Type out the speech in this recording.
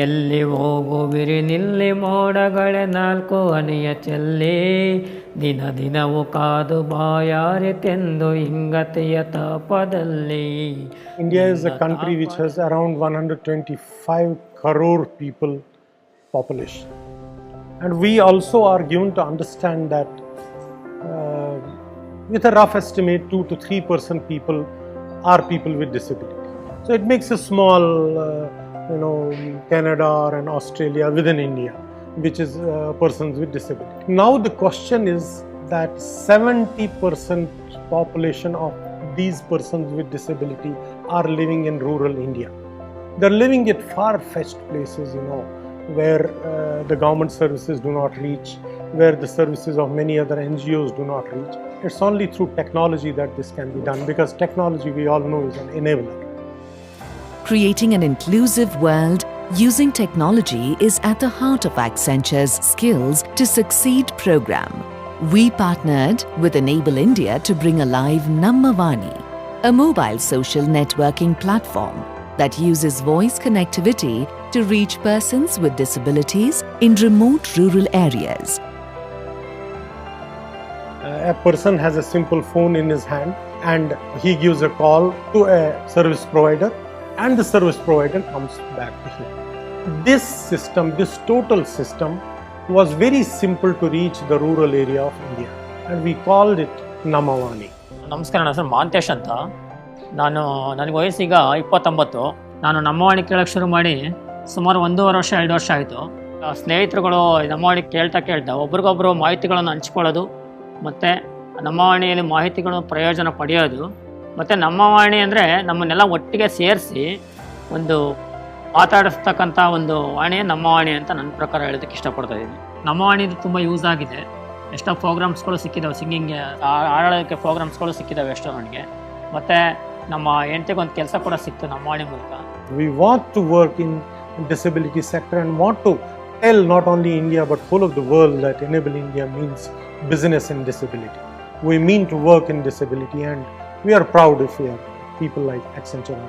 ಎಲ್ಲಿ ಹೋಗುವಿರಿ ನಿಲ್ಲಿ ಮೋಡಗಳೇ ನಾಲ್ಕು ಹನಿಯ ಚೆಲ್ಲಿ ದಿನ ದಿನವೂ ಕಾದು ಬಾಯಾರಿತೆಂದು ಇಂಗತೆಯ ತಾಪದಲ್ಲಿ. India is a country which has around 125 crore people population. And we also are given to understand that with a rough estimate 2 to 3% people are people with disability. So it makes a small Canada and Australia within India, which is persons with disability. Now the question is that 70% population of these persons with disability are living in rural India. They're living at far-fetched places, where the government services do not reach, where the services of many other NGOs do not reach. It's only through technology that this can be done, because technology, we all know, is an enabler. Creating an inclusive world using technology is at the heart of Accenture's Skills to Succeed program. We partnered with Enable India to bring alive Nammavani, a mobile social networking platform that uses voice connectivity to reach persons with disabilities in remote rural areas. A person has a simple phone in his hand and he gives a call to a service provider, and the service provider comes back to him. This system, this total system, was very simple to reach the rural area of India, and we called it Nammavani. ನಮಸ್ಕಾರ, ನನ್ನ ಹೆಸರು ಮಾಂತೇಶ್ ಅಂತ. ನನಗೆ ವಯಸ್ಸೀಗ 29. ನಾನು ನಮ್ಮವಾಣಿ ಕೇಳೋಕ್ಕೆ ಶುರು ಮಾಡಿ ಸುಮಾರು 1.5 ವರ್ಷ 2 ವರ್ಷ ಆಯಿತು. ಸ್ನೇಹಿತರುಗಳು ನಮ್ಮವಾಣಿ ಕೇಳ್ತಾ ಒಬ್ರಿಗೊಬ್ಬರು ಮಾಹಿತಿಗಳನ್ನು ಹಂಚ್ಕೊಳ್ಳೋದು, ಮತ್ತು ನಮ್ಮವಾಣಿಯಲ್ಲಿ ಮಾಹಿತಿಗಳು ಪ್ರಯೋಜನ ಪಡೆಯೋದು, ಮತ್ತು ನಮ್ಮವಾಣಿ ಅಂದರೆ ನಮ್ಮನ್ನೆಲ್ಲ ಒಟ್ಟಿಗೆ ಸೇರಿಸಿ ಒಂದು ಮಾತಾಡಿಸ್ತಕ್ಕಂಥ ಒಂದು ವಾಣಿಯೇ ನಮ್ಮವಾಣಿ ಅಂತ ನನ್ನ ಪ್ರಕಾರ ಹೇಳೋದಕ್ಕೆ ಇಷ್ಟಪಡ್ತಾ ಇದ್ದೀನಿ. ನಮ್ಮವಾಣಿದು ತುಂಬ ಯೂಸ್ ಆಗಿದೆ. ಎಷ್ಟೋ ಪ್ರೋಗ್ರಾಮ್ಸ್ಗಳು ಸಿಕ್ಕಿದ್ದಾವೆ, ಸಿಂಗಿಂಗ್ಗೆ ಆಡೋದಕ್ಕೆ ಪ್ರೋಗ್ರಾಮ್ಸ್ಗಳು ಸಿಕ್ಕಿದ್ದಾವೆ ಎಷ್ಟೋ ನನಗೆ. ಮತ್ತು ನಮ್ಮ ಹೆಂಡತಿಗೆ ಒಂದು ಕೆಲಸ ಕೂಡ ಸಿಕ್ತು ನಮ್ಮವಾಣಿ ಮೂಲಕ. We want to work in disability sector and want to tell not only India but whole of the world that Enable India means business in disability. We mean to work in disability, and we are proud if we have people like Accenture.